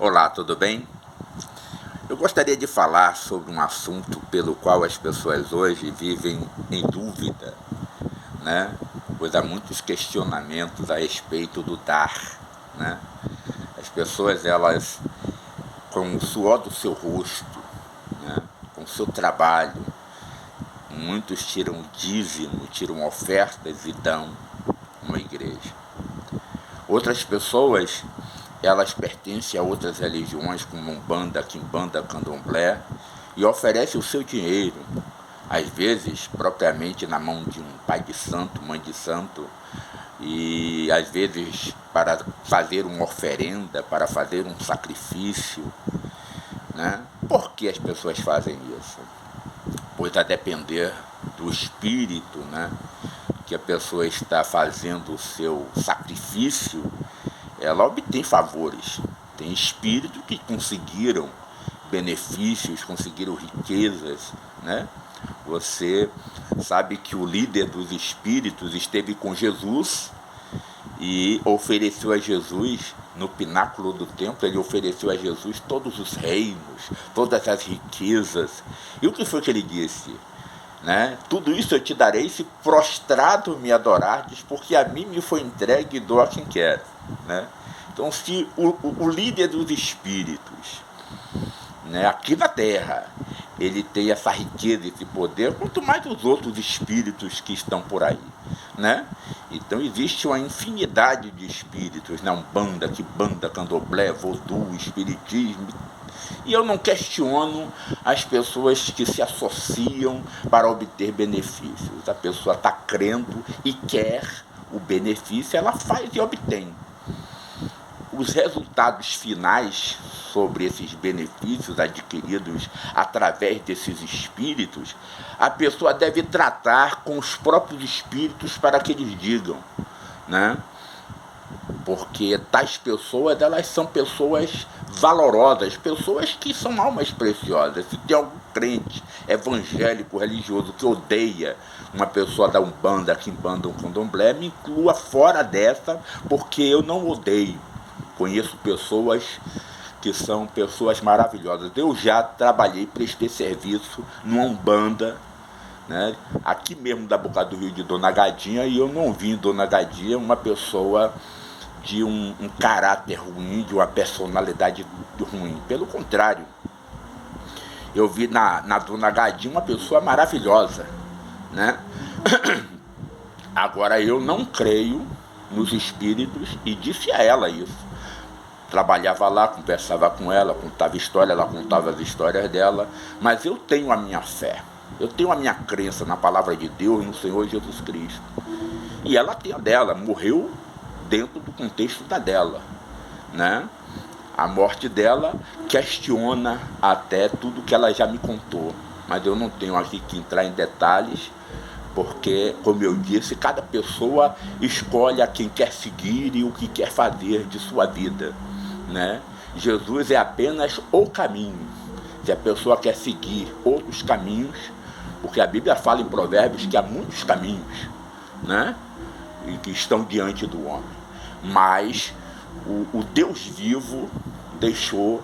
Olá, tudo bem? Eu gostaria de falar sobre um assunto pelo qual as pessoas hoje vivem em dúvida, né? Pois há muitos questionamentos a respeito do dar, né? As pessoas, elas, com o suor do seu rosto, né? Com o seu trabalho, muitos tiram dízimo, tiram ofertas e dão uma igreja. Outras pessoas, elas pertencem a outras religiões, como Umbanda, Quimbanda, Candomblé, e oferecem o seu dinheiro, às vezes propriamente na mão de um pai de santo, mãe de santo, e às vezes para fazer uma oferenda, para fazer um sacrifício, né? Por que as pessoas fazem isso? Pois a depender do espírito, né, que a pessoa está fazendo o seu sacrifício, ela obtém favores. Tem espíritos que conseguiram benefícios, conseguiram riquezas, né? Você sabe que o líder dos espíritos esteve com Jesus e ofereceu a Jesus, no pináculo do templo, ele ofereceu a Jesus todos os reinos, todas as riquezas. E o que foi que ele disse? Né? Tudo isso eu te darei se prostrado me adorardes, porque a mim me foi entregue e dou a quem quer. Né? Então, se o líder dos espíritos, né, aqui na Terra, ele tem essa riqueza, esse poder, quanto mais os outros espíritos que estão por aí, né? Então existe uma infinidade de espíritos, né? Umbanda, Quimbanda, Candomblé, Vodú, Espiritismo, e eu não questiono as pessoas que se associam para obter benefícios. A pessoa está crendo e quer o benefício, ela faz e obtém. Os resultados finais sobre esses benefícios adquiridos através desses espíritos, a pessoa deve tratar com os próprios espíritos para que eles digam, né? Porque tais pessoas, elas são pessoas valorosas, pessoas que são almas preciosas. Se tem algum crente evangélico, religioso que odeia uma pessoa da Umbanda, Quimbanda ou Candomblé, me inclua fora dessa, porque eu não odeio. Conheço pessoas que são pessoas maravilhosas. Eu já trabalhei, prestei serviço numa Umbanda, né, aqui mesmo da Boca do Rio, de Dona Gadinha, e eu não vi em Dona Gadinha uma pessoa de um caráter ruim, de uma personalidade ruim. Pelo contrário, eu vi na Dona Gadinha uma pessoa maravilhosa, né? Agora, eu não creio nos espíritos e disse a ela isso. Trabalhava lá, conversava com ela, contava história, ela contava as histórias dela, mas eu tenho a minha fé, eu tenho a minha crença na palavra de Deus, no Senhor Jesus Cristo. E ela tem a dela, morreu dentro do contexto da dela, né? A morte dela questiona até tudo que ela já me contou, mas eu não tenho aqui que entrar em detalhes, porque, como eu disse, cada pessoa escolhe a quem quer seguir e o que quer fazer de sua vida, né? Jesus é apenas o caminho. Se a pessoa quer seguir outros caminhos, porque a Bíblia fala em Provérbios que há muitos caminhos, né, e que estão diante do homem, mas o Deus vivo deixou,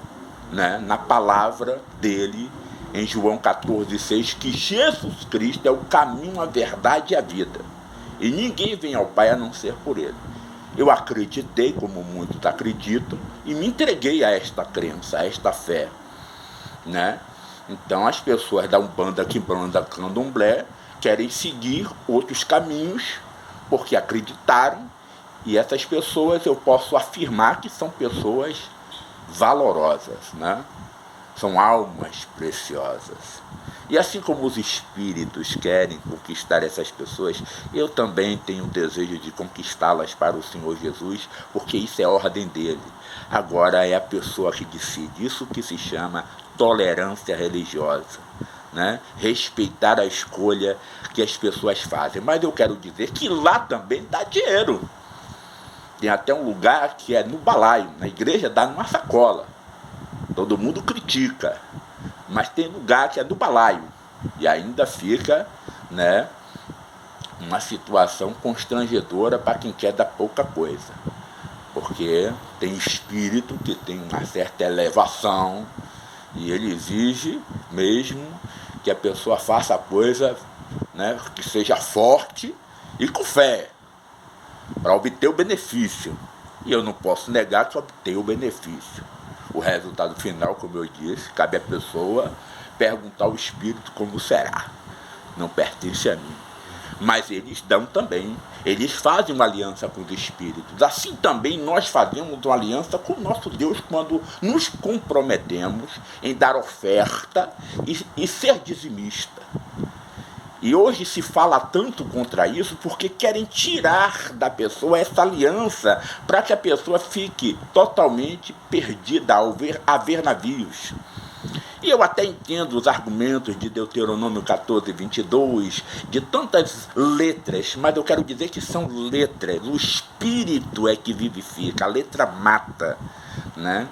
né, na palavra dele, em João 14,6, que Jesus Cristo é o caminho, a verdade e a vida, e ninguém vem ao Pai a não ser por ele. Eu acreditei, como muitos acreditam, e me entreguei a esta crença, a esta fé, né? Então as pessoas da Umbanda, Quimbanda, Candomblé querem seguir outros caminhos porque acreditaram, e essas pessoas eu posso afirmar que são pessoas valorosas, né? São almas preciosas. E assim como os espíritos querem conquistar essas pessoas, eu também tenho o desejo de conquistá-las para o Senhor Jesus, porque isso é ordem dele. Agora é a pessoa que decide. Isso que se chama tolerância religiosa, né? Respeitar a escolha que as pessoas fazem. Mas eu quero dizer que lá também dá dinheiro. Tem até um lugar que é no balaio, na igreja dá numa sacola. Todo mundo critica, mas tem lugar que é do balaio, e ainda fica, né, uma situação constrangedora para quem quer dar pouca coisa, porque tem espírito que tem uma certa elevação e ele exige mesmo que a pessoa faça a coisa, né, que seja forte e com fé, para obter o benefício. E eu não posso negar que obtenho o benefício. O resultado final, como eu disse, cabe à pessoa perguntar ao espírito como será. Não pertence a mim. Mas eles dão também, eles fazem uma aliança com os espíritos. Assim também nós fazemos uma aliança com o nosso Deus quando nos comprometemos em dar oferta e ser dizimista. E hoje se fala tanto contra isso porque querem tirar da pessoa essa aliança para que a pessoa fique totalmente perdida ao haver navios. E eu até entendo os argumentos de Deuteronômio 14, 22, de tantas letras, mas eu quero dizer que são letras. O espírito é que vivifica, a letra mata, né?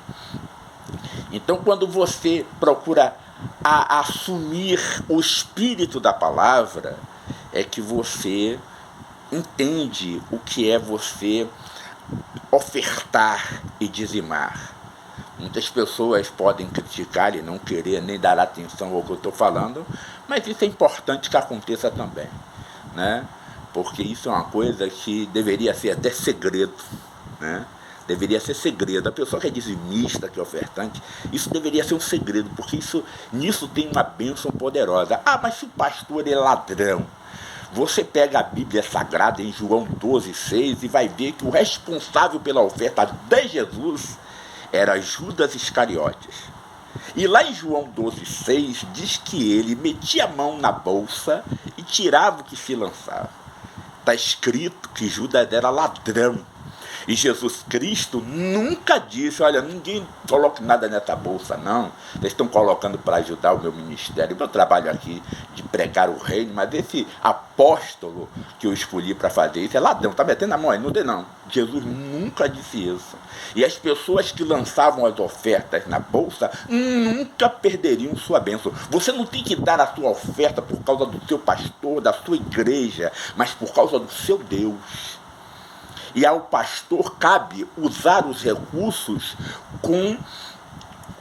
Então, quando você procura assumir o espírito da palavra, é que você entende o que é você ofertar e dizimar. Muitas pessoas podem criticar e não querer nem dar atenção ao que eu estou falando, mas isso é importante que aconteça também, né? Porque isso é uma coisa que deveria ser até segredo, né? Deveria ser segredo. A pessoa que é dizimista, que é ofertante, isso deveria ser um segredo, porque nisso tem uma bênção poderosa. Ah, mas se o pastor é ladrão, você pega a Bíblia Sagrada em João 12, 6 e vai ver que o responsável pela oferta de Jesus era Judas Iscariotes. E lá em João 12, 6 diz que ele metia a mão na bolsa e tirava o que se lançava. Está escrito que Judas era ladrão. E Jesus Cristo nunca disse, olha, ninguém coloque nada nessa bolsa, não. Vocês estão colocando para ajudar o meu ministério, o meu trabalho aqui de pregar o reino, mas esse apóstolo que eu escolhi para fazer isso é ladrão, está metendo a mão aí, não dê não. Jesus nunca disse isso. E as pessoas que lançavam as ofertas na bolsa nunca perderiam sua bênção. Você não tem que dar a sua oferta por causa do seu pastor, da sua igreja, mas por causa do seu Deus. E ao pastor cabe usar os recursos com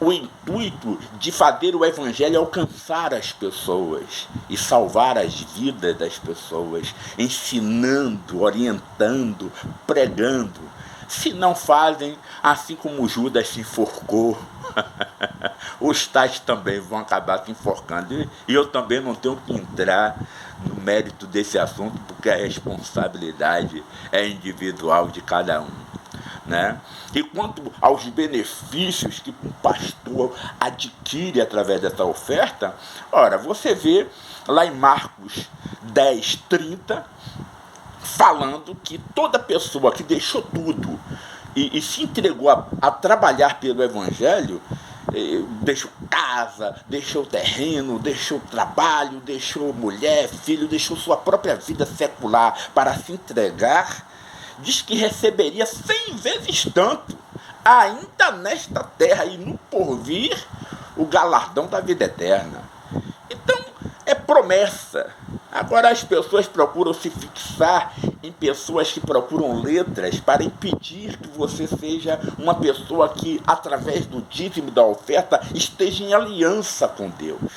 o intuito de fazer o evangelho alcançar as pessoas e salvar as vidas das pessoas, ensinando, orientando, pregando. Se não fazem, assim como Judas se enforcou, os tais também vão acabar se enforcando. E eu também não tenho que entrar no mérito desse assunto, porque a responsabilidade é individual de cada um, né? E quanto aos benefícios que um pastor adquire através dessa oferta, ora, você vê lá em Marcos 10, 30, falando que toda pessoa que deixou tudo e se entregou a trabalhar pelo Evangelho, deixou casa, deixou terreno, deixou trabalho, deixou mulher, filho, deixou sua própria vida secular para se entregar, diz que receberia 100 vezes tanto, ainda nesta terra e no porvir, o galardão da vida eterna. Então, é promessa. Agora as pessoas procuram se fixar em pessoas que procuram letras para impedir que você seja uma pessoa que, através do dízimo da oferta, esteja em aliança com Deus.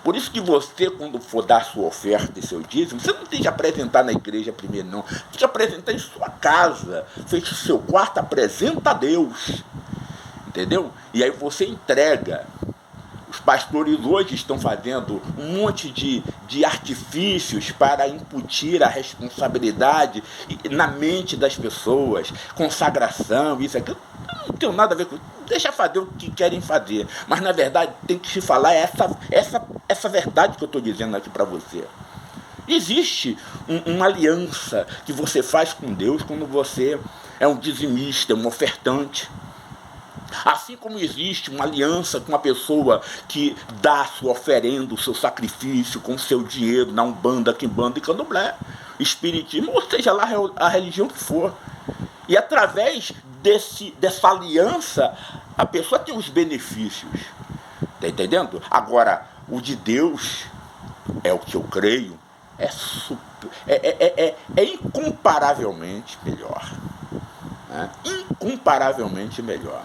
Por isso que você, quando for dar sua oferta e seu dízimo, você não tem que apresentar na igreja primeiro, não. Tem que apresentar em sua casa. Fecha o seu quarto, apresenta a Deus. Entendeu? E aí você entrega. Os pastores hoje estão fazendo um monte de artifícios para incutir a responsabilidade na mente das pessoas, consagração, isso, aquilo. Não tem nada a ver com isso. Deixa fazer o que querem fazer. Mas, na verdade, tem que se falar essa verdade que eu estou dizendo aqui para você. Existe uma aliança que você faz com Deus quando você é um dizimista, um ofertante. Assim como existe uma aliança com uma pessoa que dá sua oferenda, o seu sacrifício com o seu dinheiro na Umbanda, Quimbanda e Candomblé, Espiritismo, ou seja lá a religião que for. E através dessa aliança, a pessoa tem os benefícios. Está entendendo? Agora, o de Deus, é o que eu creio, é incomparavelmente melhor. né? Incomparavelmente melhor.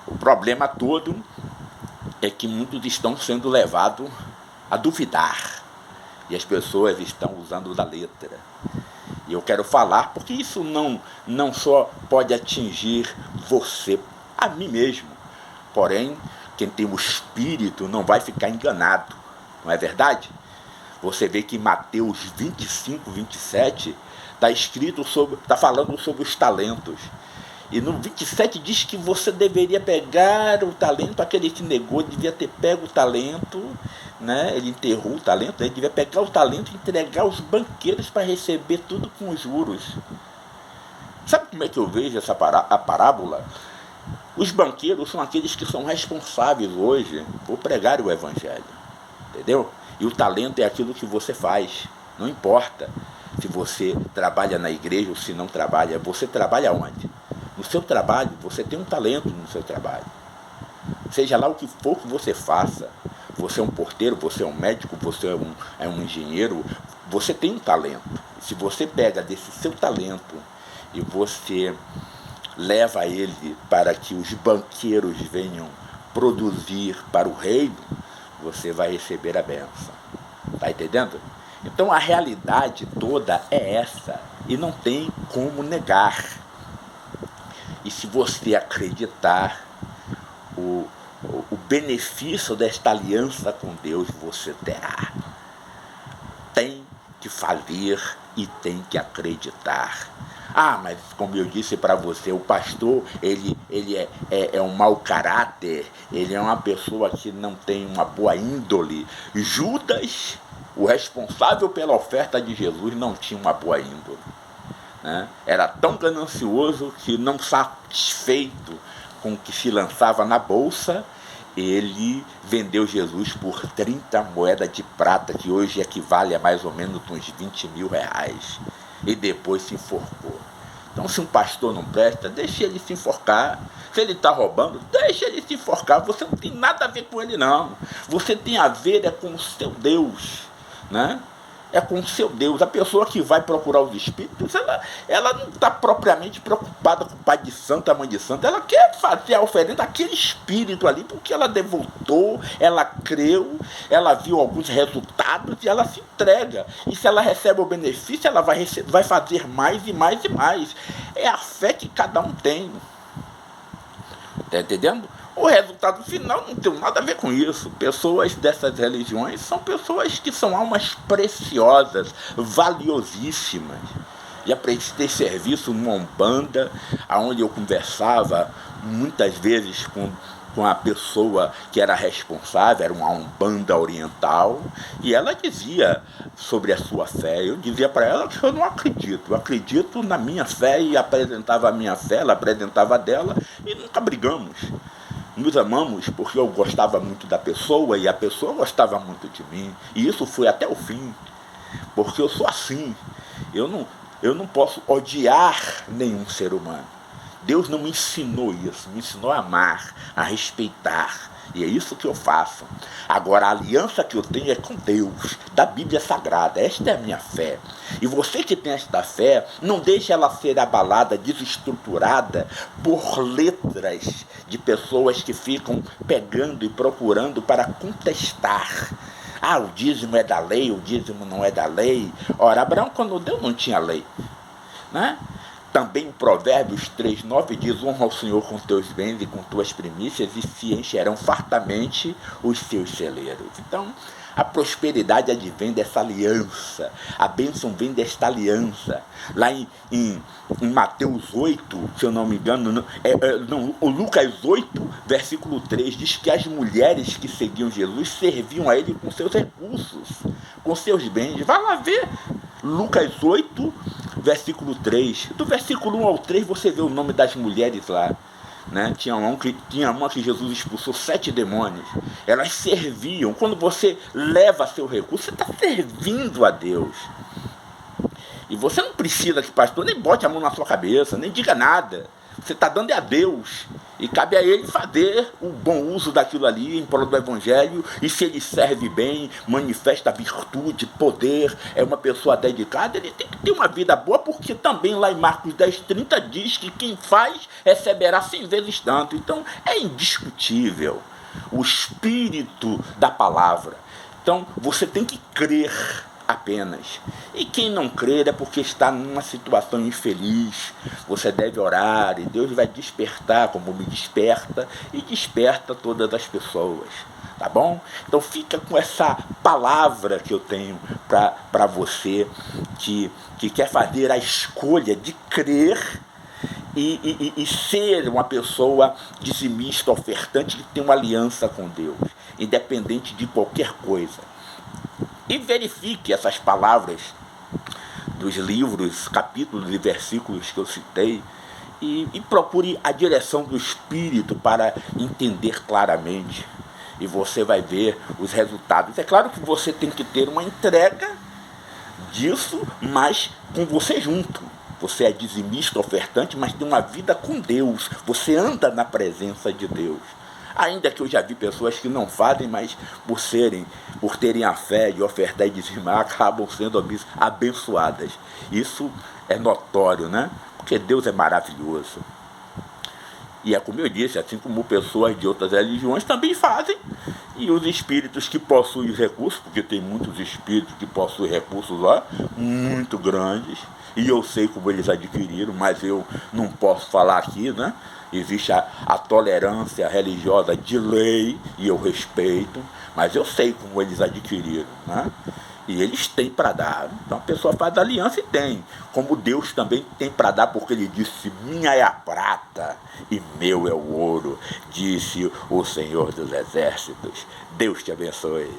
O problema todo é que muitos estão sendo levados a duvidar e as pessoas estão usando da letra. E eu quero falar porque isso não só pode atingir você, a mim mesmo, porém, quem tem o espírito não vai ficar enganado, não é verdade? Você vê que em Mateus 25, 27, está falando sobre os talentos. E no 27 diz que você deveria pegar o talento, aquele que negou devia ter pego o talento, né? Ele enterrou o talento, ele devia pegar o talento e entregar aos banqueiros para receber tudo com juros. Sabe como é que eu vejo a parábola? Os banqueiros são aqueles que são responsáveis hoje por pregar o evangelho, entendeu? E o talento é aquilo que você faz, não importa se você trabalha na igreja ou se não trabalha, você trabalha onde? No seu trabalho, você tem um talento no seu trabalho. Seja lá o que for que você faça, você é um porteiro, você é um médico, você é um engenheiro, você tem um talento. Se você pega desse seu talento e você leva ele para que os banqueiros venham produzir para o reino, você vai receber a bênção. Está entendendo? Então a realidade toda é essa e não tem como negar. E se você acreditar, o benefício desta aliança com Deus você terá. Tem que fazer e tem que acreditar. Ah, mas como eu disse para você, o pastor ele é um mau caráter, ele é uma pessoa que não tem uma boa índole. Judas, o responsável pela oferta de Jesus, não tinha uma boa índole. Né? Era tão ganancioso que, não satisfeito com o que se lançava na bolsa, ele vendeu Jesus por 30 moedas de prata, que hoje equivale a mais ou menos uns 20 mil reais, e depois se enforcou. Então, se um pastor não presta, deixa ele se enforcar. Se ele está roubando, deixa ele se enforcar. Você não tem nada a ver com ele, não. Você tem a ver com o seu Deus, né? É com o seu Deus. A pessoa que vai procurar os espíritos, ela não está propriamente preocupada com o pai de santo, a mãe de santo. Ela quer fazer a oferenda daquele espírito ali, porque ela devotou, ela creu, ela viu alguns resultados e ela se entrega. E se ela recebe o benefício, ela vai fazer mais e mais e mais. É a fé que cada um tem. Está entendendo? O resultado final não tem nada a ver com isso. Pessoas dessas religiões são pessoas que são almas preciosas, valiosíssimas. Já prestei serviço numa Umbanda, onde eu conversava muitas vezes com a pessoa que era responsável, era uma Umbanda oriental, e ela dizia sobre a sua fé. Eu dizia para ela que eu não acredito, eu acredito na minha fé, e apresentava a minha fé, ela apresentava a dela, e nunca brigamos. Nos amamos porque eu gostava muito da pessoa e a pessoa gostava muito de mim. E isso foi até o fim. Porque eu sou assim. Eu não posso odiar nenhum ser humano. Deus não me ensinou isso. Me ensinou a amar, a respeitar. E é isso que eu faço. Agora, a aliança que eu tenho é com Deus, da Bíblia Sagrada. Esta é a minha fé. E você que tem esta fé, não deixe ela ser abalada, desestruturada por letras de pessoas que ficam pegando e procurando para contestar. Ah, o dízimo é da lei, o dízimo não é da lei. Ora, Abraão, quando deu, não tinha lei, né? Também em Provérbios 3,9 diz: honra ao Senhor com teus bens e com tuas primícias, e se encherão fartamente os seus celeiros. Então, a prosperidade advém dessa aliança, a bênção vem desta aliança. Lá em Mateus 8, se eu não me engano, o Lucas 8, versículo 3, diz que as mulheres que seguiam Jesus serviam a ele com seus recursos, com seus bens. Vai lá ver Lucas 8, versículo 3. Do versículo 1 ao 3 você vê o nome das mulheres lá. Né? Tinha uma que Jesus expulsou 7 demônios. Elas serviam. Quando você leva seu recurso, você está servindo a Deus. E você não precisa que o pastor nem bote a mão na sua cabeça, nem diga nada. Você está dando a Deus. E cabe a ele fazer o bom uso daquilo ali em prol do Evangelho. E se ele serve bem, manifesta virtude, poder, é uma pessoa dedicada, ele tem que ter uma vida boa, porque também lá em Marcos 10:30 diz que quem faz receberá 100 vezes tanto. Então é indiscutível o espírito da palavra. Então você tem que crer apenas. E quem não crer é porque está numa situação infeliz. Você deve orar e Deus vai despertar, como me desperta, e desperta todas as pessoas. Tá bom? Então fica com essa palavra que eu tenho para você que quer fazer a escolha de crer e ser uma pessoa dizimista, ofertante, que tem uma aliança com Deus, independente de qualquer coisa. E verifique essas palavras dos livros, capítulos e versículos que eu citei e procure a direção do Espírito para entender claramente. E você vai ver os resultados. É claro que você tem que ter uma entrega disso, mas com você junto. Você é dizimista, ofertante, mas tem uma vida com Deus. Você anda na presença de Deus. Ainda que eu já vi pessoas que não fazem, mas por terem a fé de ofertar e dizimar, acabam sendo abençoadas. Isso é notório, né? Porque Deus é maravilhoso. E é como eu disse, assim como pessoas de outras religiões também fazem. E os espíritos que possuem os recursos, porque tem muitos espíritos que possuem recursos lá, muito grandes, e eu sei como eles adquiriram, mas eu não posso falar aqui, né? Existe a tolerância religiosa de lei, e eu respeito, mas eu sei como eles adquiriram, né? E eles têm para dar. Então a pessoa faz aliança e tem. Como Deus também tem para dar, porque ele disse: minha é a prata e meu é o ouro, disse o Senhor dos Exércitos. Deus te abençoe.